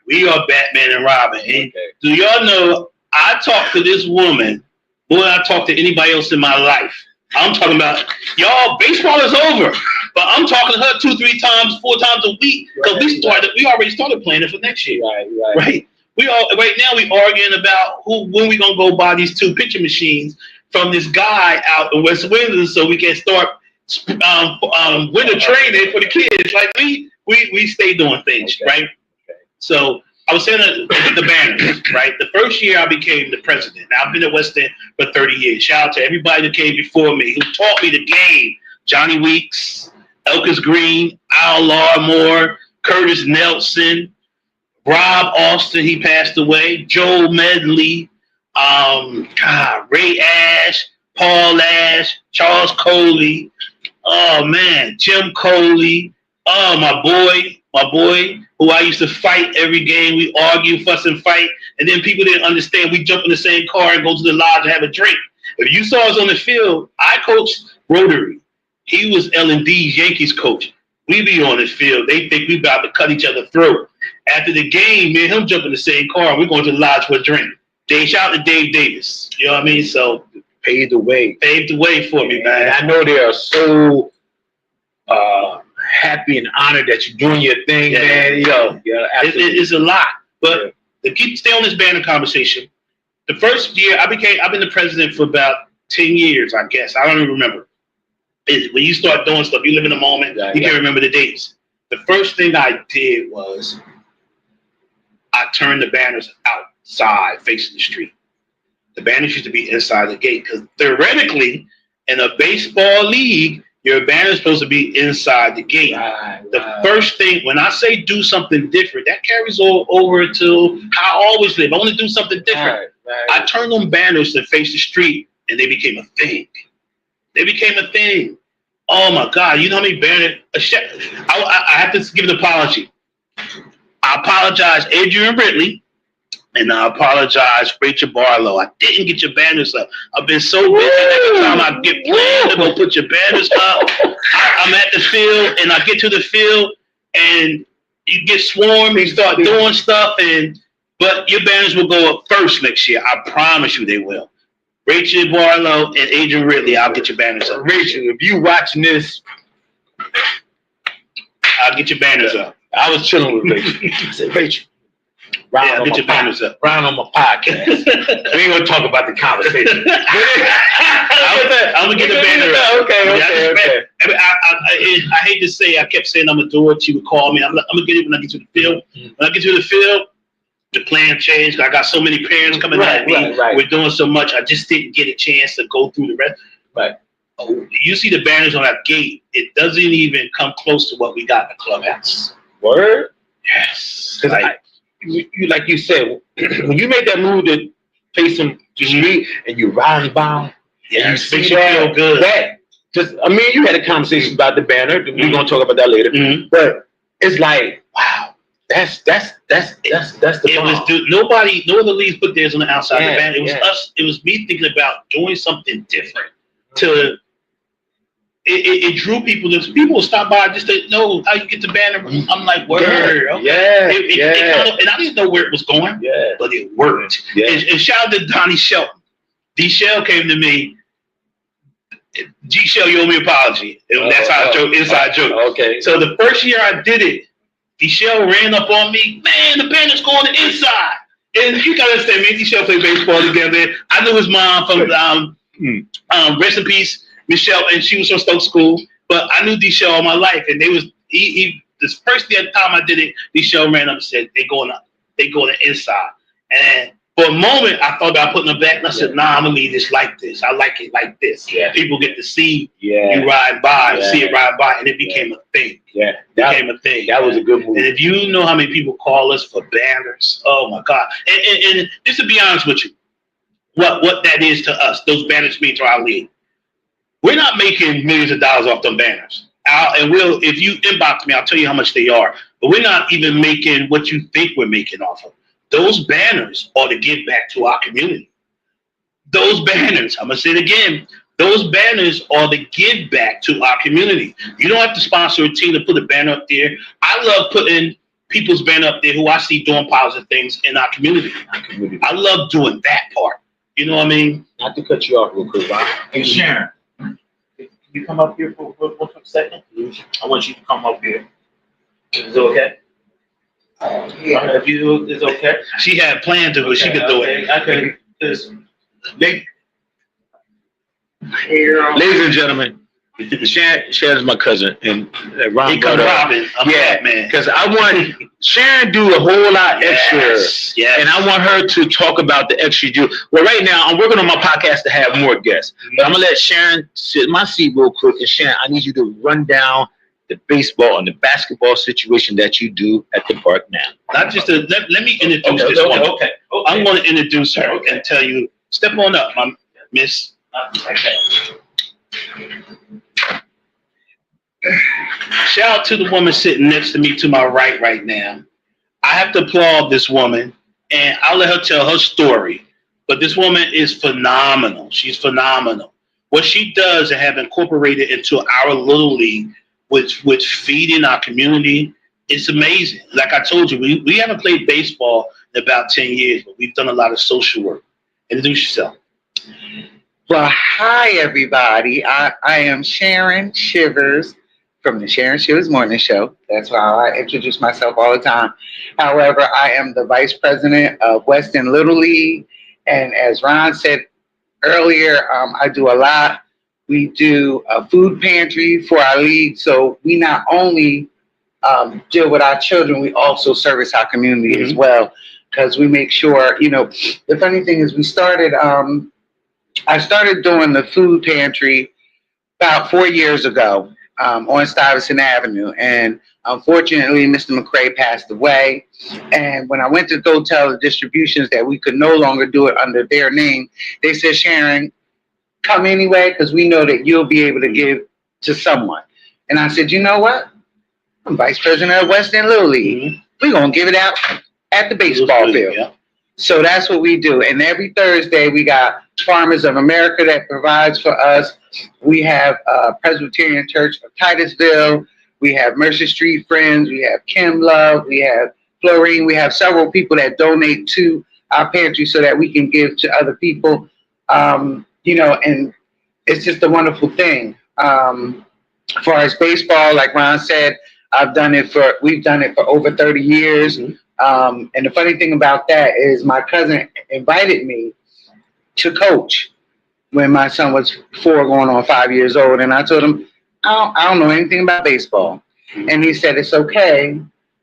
We are Batman and Robin. And do y'all know, I talked to this woman more than I talked to anybody else in my life. I'm talking about, y'all, baseball is over. But I'm talking to her 2, 3 times, 4 times a week. Because we already started planning for next year. Right. Right now we arguing about when we gonna go buy these 2 pitching machines from this guy out in West Windsor so we can start winter training for the kids. Like we stay doing things, right? So I was saying the banners, right? The first year I became the president. Now I've been at West End for 30 years. Shout out to everybody that came before me who taught me the game. Johnny Weeks, Elkins Green, Al Larmore, Curtis Nelson, Rob Austin, he passed away, Joe Medley, Ray Ash, Paul Ash, Charles Coley, oh man, Jim Coley, oh my boy, who I used to fight every game. We argue, fuss, and fight, and then people didn't understand. We jump in the same car and go to the lodge and have a drink. If you saw us on the field, I coached Rotary. He was L&D's Yankees coach. We be on the field. They think we about to cut each other throat. After the game, me and him jump in the same car, and we're going to the lodge for a drink. Shout out to Dave Davis. You know what I mean? So paved the way for me, man. I know they are so happy and honored that you're doing your thing, man. It's a lot. But to stay on this banner conversation, the first year I've been the president for about 10 years, I guess. I don't even remember. When you start doing stuff, you live in the moment, you can't remember the dates. The first thing I did was I turned the banners outside facing the street. The banners used to be inside the gate because theoretically, in a baseball league, your banner is supposed to be inside the gate. The first thing, when I say do something different, that carries over to how I always live. I want to do something different. I turned them banners to face the street, and they became a thing. Oh my God! You know how many banners? I have to give an apology. I apologize, Adrian Ridley, and I apologize, Rachel Barlow. I didn't get your banners up. I've been so busy. Every time I get planned to go put your banners up, I'm at the field, and I get to the field, and you get swarmed, and start doing stuff, but your banners will go up first next year. I promise you they will. Rachel Barlow and Adrian Ridley, I'll get your banners up. Rachel, if you watching this, I'll get your banners up. I was chilling with Rachel. I said, Rachel, I'll get your banners up. Round on my podcast. We ain't gonna talk about the conversation. I'm gonna get the banner up. Okay. I hate to say, I kept saying I'm gonna do it. She would call me. I'm gonna get it when I get to the field. When I get to the field, the plan changed. I got so many parents coming at me. We're doing so much. I just didn't get a chance to go through the rest. Oh, you see the banners on that gate. It doesn't even come close to what we got in the clubhouse. Word? Yes. Like you said, when you made that move to face the street and you riding by, you feel good. You had a conversation about the banner. We're gonna talk about that later. But it's like, wow. That's the nobody, no other leagues put theirs on the outside of the banner. It was us. It was me thinking about doing something different. It drew people. People would stop by just to know how you get the banner. I'm like, word. And I didn't know where it was going. But it worked. And shout out to Donnie Shelton. D Shell came to me. G Shell, you owe me an apology. That's how inside joke. Okay. So the first year I did it, D-Shell ran up on me. Man, the banner's going to the inside. And you gotta understand, me and D-Shell played baseball together. I knew his mom from rest in peace, Michelle, and she was from Stoke School. But I knew D-Shell all my life. And this first time I did it, D-Shell ran up and said, they going to inside. And for a moment, I thought about putting them back, and I said, I'm gonna leave this like this. I like it like this. People get to see you ride by, see it ride by, and it became a thing. That was a good move. And if you know how many people call us for banners, oh my God! And just to be honest with you, what that is to us, those banners mean to our league. We're not making millions of dollars off them banners. If you inbox me, I'll tell you how much they are. But we're not even making what you think we're making off of. Those banners are to give back to our community. Those banners, I'm going to say it again, those banners are to give back to our community. You don't have to sponsor a team to put a banner up there. I love putting people's been up there who I see doing positive things in our community. I love doing that part. You know what I mean? Not to cut you off real quick, Ron. Hey, Sharon, can you come up here for a second? I want you to come up here. Is it okay? Yeah. If you, it's okay. She had planned to, but she could do it. I could. Ladies and gentlemen, Sharon's my cousin, and Ron. He come Robin. I'm yeah, man. because I want Sharon do a whole lot extra, yes. and I want her to talk about the extra do. Well, right now I'm working on my podcast to have more guests, but I'm gonna let Sharon sit in my seat real quick. And Sharon, I need you to run down the baseball and the basketball situation that you do at the park now. Not just to, let me introduce this woman. Okay. I'm going to introduce her and tell you, step on up, my miss. Okay. Shout out to the woman sitting next to me to my right now. I have to applaud this woman, and I'll let her tell her story. But this woman is phenomenal. She's phenomenal. What she does and have incorporated into our little league with feeding our community, it's amazing. Like I told you, we haven't played baseball in about 10 years, but we've done a lot of social work. Introduce yourself. Well, hi, everybody. I am Sharon Shivers from the Sharon Shivers Morning Show. That's how I introduce myself all the time. However, I am the Vice President of Weston Little League. And as Ron said earlier, I do a lot. We do a food pantry for our league. So we not only deal with our children, we also service our community as well. Because we make sure, the funny thing is I started doing the food pantry about 4 years ago on Stuyvesant Avenue. And unfortunately, Mr. McCray passed away. And when I went to go tell the distributions that we could no longer do it under their name, they said, Sharon, come anyway, because we know that you'll be able to give to someone. And I said, you know what? I'm Vice President of West End Little League. We're going to give it out at the baseball field. Yeah. So that's what we do. And every Thursday, we got Farmers of America that provides for us. We have Presbyterian Church of Titusville. We have Mercer Street Friends. We have Kim Love. We have Florine. We have several people that donate to our pantry so that we can give to other people. And it's just a wonderful thing. As far as baseball, like Ron said, we've done it for over 30 years. And the funny thing about that is my cousin invited me to coach when my son was 4 going on 5 years old. And I told him, I don't know anything about baseball. And he said, it's okay.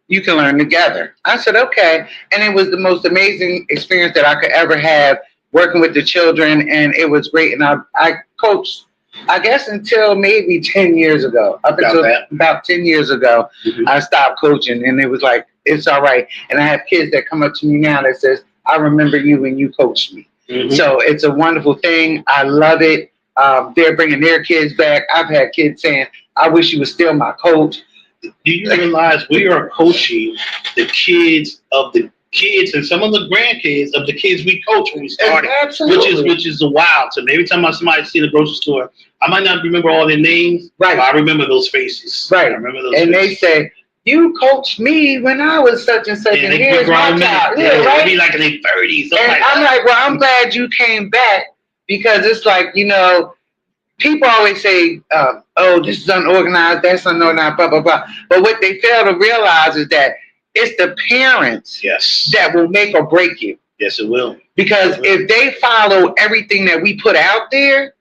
You can learn together. I said, okay. And it was the most amazing experience that I could ever have working with the children. And it was great. And I coached, I guess, until maybe 10 years ago. Up until about 10 years ago, I stopped coaching. And it was like, it's all right. And I have kids that come up to me now that says, I remember you when you coached me. So it's a wonderful thing. I love it. They're bringing their kids back. I've had kids saying, I wish you were still my coach. Do you realize we are coaching the kids of the kids and some of the grandkids of the kids we coach when we started? Absolutely. Which is wild to me. Every time somebody see the grocery store, I might not remember all their names, right? But I remember those faces. Right. I remember those. And faces. They say, you coached me when I was such and such, and here's my child. Yeah, right? Be like in their 30s. And I'm like, well, I'm glad you came back, because it's like, people always say, oh, this is unorganized, that's unorganized, blah, blah, blah. But what they fail to realize is that it's the parents that will make or break you. Yes, it will. Because if they follow everything that we put out there,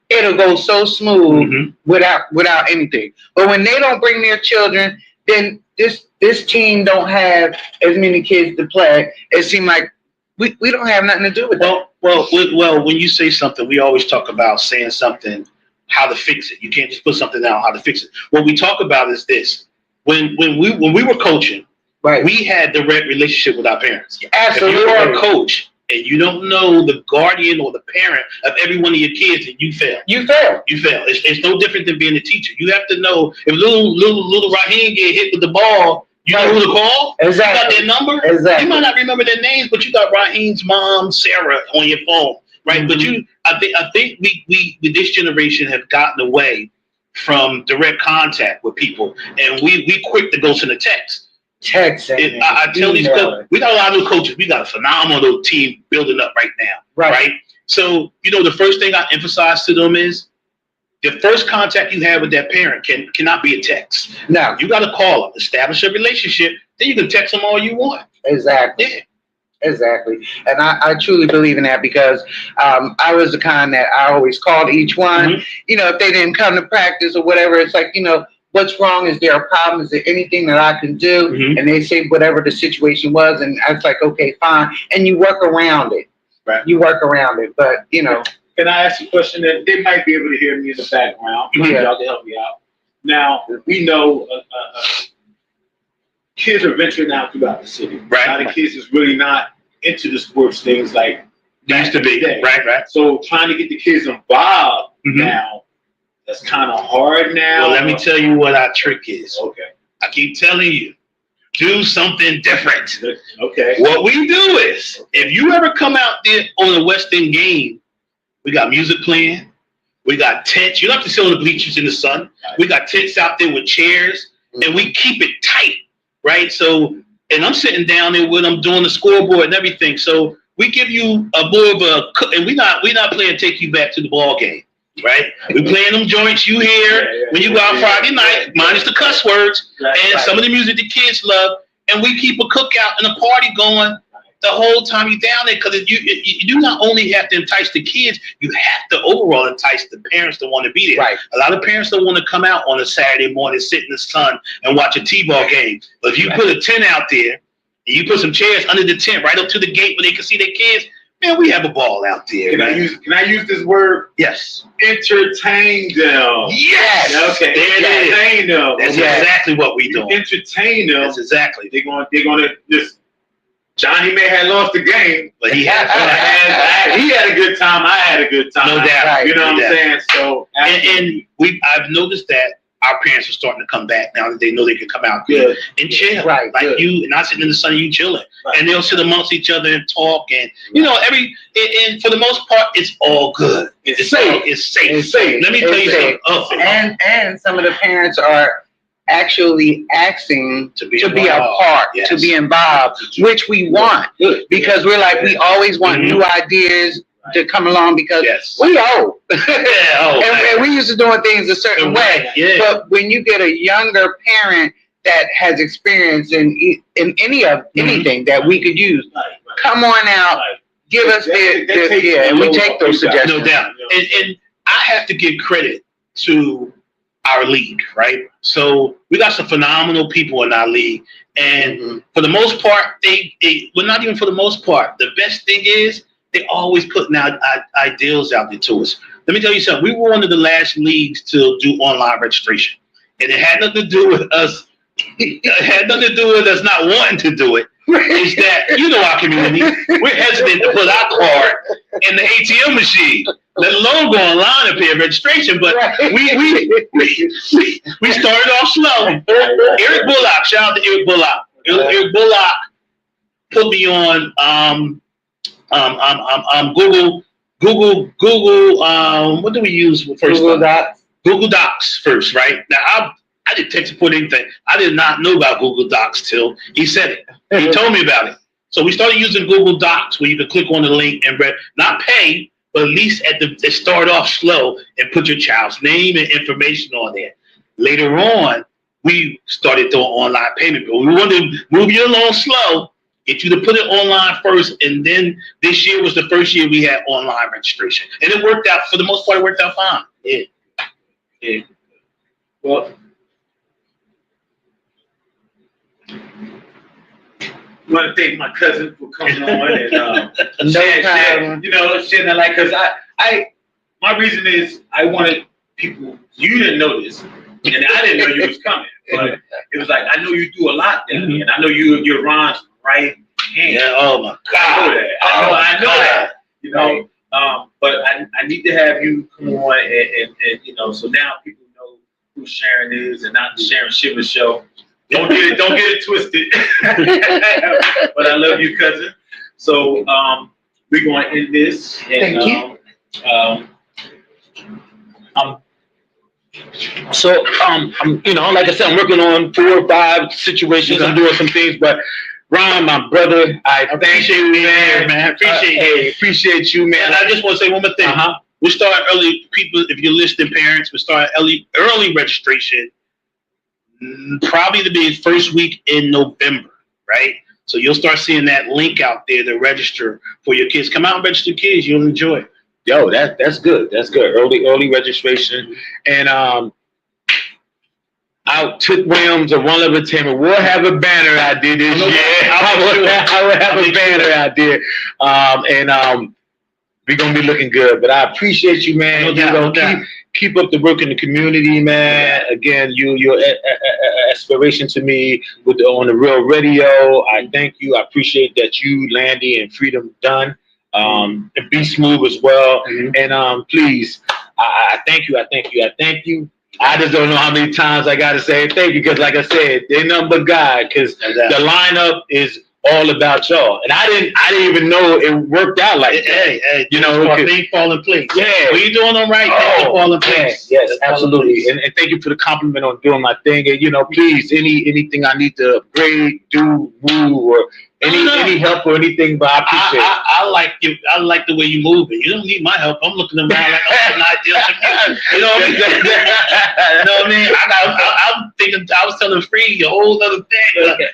it'll go so smooth without anything. But when they don't bring their children, then this team don't have as many kids to play. It seems like we don't have nothing to do with that. Well, when you say something, we always talk about saying something, how to fix it. You can't just put something down, how to fix it. What we talk about is this. When we were coaching, we had direct relationship with our parents. Absolutely. If you're a coach and you don't know the guardian or the parent of every one of your kids, and you fail. You fail. It's no different than being a teacher. You have to know if little Raheem get hit with the ball, you know who to call. Exactly. You got their number. Exactly. You might not remember their names, but you got Raheem's mom, Sarah, on your phone, right? But I think we this generation have gotten away from direct contact with people, and we quick to go to the text. Texting. I tell these coaches, we got a lot of new coaches. We got a phenomenal team building up right now. Right. So, the first thing I emphasize to them is the first contact you have with that parent cannot be a text. No. You got to call them, establish a relationship. Then you can text them all you want. Exactly. Yeah. Exactly. And I truly believe in that because I was the kind that I always called each one. Mm-hmm. If they didn't come to practice or whatever, it's like, what's wrong? Is there a problem? Is there anything that I can do? Mm-hmm. And they say whatever the situation was. And I was like, okay, fine. And you work around it. Right. You work around it. But, Can I ask you a question that they might be able to hear me in the background? Yeah. Y'all can help me out. Now, we know kids are venturing out throughout the city. Right. A lot of kids is really not into the sports things like Used to be. Right. So trying to get the kids involved Mm-hmm. now, that's kind of hard now. Well, let me tell you what our trick is. Okay. I keep telling you, do something different. Okay. What we do is, if you ever come out there on a West End game, we got music playing. We got tents. You don't have to sit on the bleachers in the sun. We got tents out there with chairs, and we keep it tight, right? So, and I'm sitting down there with them doing the scoreboard and everything. So we give you a more of a, and we're not playing take you back to the ball game, right? We playing them joints you hear when you go out Friday night, minus the cuss words and some of the music the kids love, and we keep a cookout and a party going the whole time you're down there, because you do not only have to entice the kids, you have to overall entice the parents that want to be there. Right. A lot of parents don't want to come out on a Saturday morning, sit in the sun and watch a T-ball game. But if you put a tent out there and you put some chairs under the tent right up to the gate where they can see their kids, man, we have a ball out there. Can I use this word? Yes. Entertain them. Yes. Okay. There it is. Entertain them. That's Okay. exactly what we do. Entertain them. That's exactly. They're gonna just. Johnny may have lost the game, But he had fun. he had a good time. I had a good time. No doubt. Right. You know No what I'm doubt. saying? So And I've noticed that our parents are starting to come back now that they know they can come out Good. and chill. Right, Like good. you, not sitting in the sun, you chilling. Right. And they'll sit amongst each other and talk. And, and for the most part, it's all good. It's safe. It's safe. It's safe. Let me tell you safe. something. and some of the parents are actually asking To be a involved. part, Yes. to be involved, which we want. Good. Because we're like, we always want Mhm. new ideas to come along because Yes. we old. Yeah, and we used to doing things a certain way. Yeah. But when you get a younger parent that has experience in anything that we could use, Right. come on out, give us They take and we those take those feedback. suggestions. No doubt. And I have to give credit to our league, right? So we got some phenomenal people in our league. And Mhm. for the most part, well, not even for the most part. The best thing is they always putting out ideals out there to us. Let me tell you something. We were one of the last leagues to do online registration. And it had nothing to do with us. It had nothing to do with us not wanting to do it. It's that, our community, we're hesitant to put our card in the ATM machine, let alone go online and pay a registration. But we started off slow. Eric Bullock, shout out to Eric Bullock. Eric Bullock put me on Google. What do we use first? Google Docs. Google Docs first, right? Now I didn't tech support anything. I did not know about Google Docs till he said it. He told me about it. So we started using Google Docs where you can click on the link and not pay, but at least it start off slow and put your child's name and information on there. Later on, we started doing online payment, but we wanted to move you along slow, get you to put it online first, and then this year was the first year we had online registration. And it worked out, for the most part, it worked out fine. Yeah. Well, I want to thank my cousin for coming on and sharing that light. Because my reason is I wanted people. You didn't know this, and I didn't know you was coming. But it was like I know you do a lot down here, and I know you're Ron's right hand. Yeah. Oh my God. I know that. But I need to have you come on and so now people know who Sharon is and not the Sharon Shiver Show. Don't get it twisted. But I love you, cousin. So we're going to end this. And, Thank you. So I'm like I said, I'm working on 4 or 5 situations. I'm doing some things, but Ron, my brother, I thank you, man. Appreciate you, man. And I just want to say one more thing. We start early, people. If you're listening, parents, we start early registration. Probably to be first week in November, right? So you'll start seeing that link out there to register for your kids. Come out and register kids. You'll enjoy it. Yo, that's good. That's good. Early registration. And out Took Williams of One Love Entertainment. We'll have a banner out there this year. I will have a banner out there. And we're gonna be looking good. But I appreciate you, man. No doubt. Keep up the work in the community, man. Again, your aspiration to me on the Real Radio. I thank you. I appreciate that you, Landy, and Freedom done. And Be Smooth as well. And please, I thank you. I I just don't know how many times I gotta say thank you, because like I said, they're nothing but God, because the lineup is all about y'all. And I didn't even know it worked out like that. Hey, things fall in place. Yeah. When you're doing them right, things fall in place. Yes, absolutely. And thank you for the compliment on doing my thing. And please, anything I need to upgrade, do, move, or any help or anything, but I appreciate it. I like you. I like the way you move it. You don't need my help. I'm looking around like, I'm not dealing with you. You know what I mean? You know what I mean? I'm thinking. I was telling Free a whole other thing. Okay.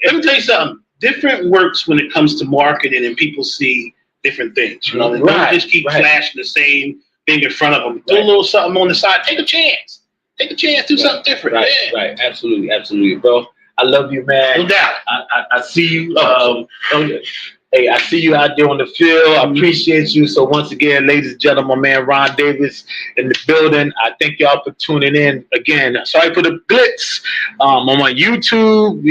Let me tell you something. Different works when it comes to marketing, and people see different things. You know, they don't just keep flashing the same thing in front of them. Do a little something on the side. Take a chance. Do something different. Right. Absolutely, bro. I love you, man. No doubt. I see you. Hey, I see you out there on the field. I appreciate you. So once again, ladies and gentlemen, my man Ron Davis in the building. I thank y'all for tuning in. Again, sorry for the glitz. I'm on YouTube,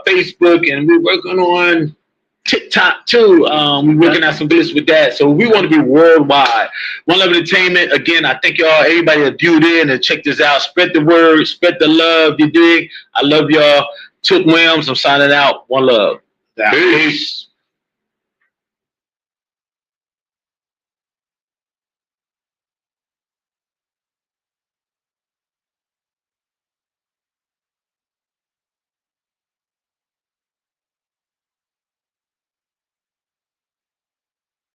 Facebook, and we're working on TikTok too. We're working out some glitz with that. So we want to be worldwide. One Love Entertainment. Again, I thank y'all, everybody that viewed in and check this out. Spread the word, spread the love. You dig? I love y'all. Took Williams. I'm signing out. One love. Peace.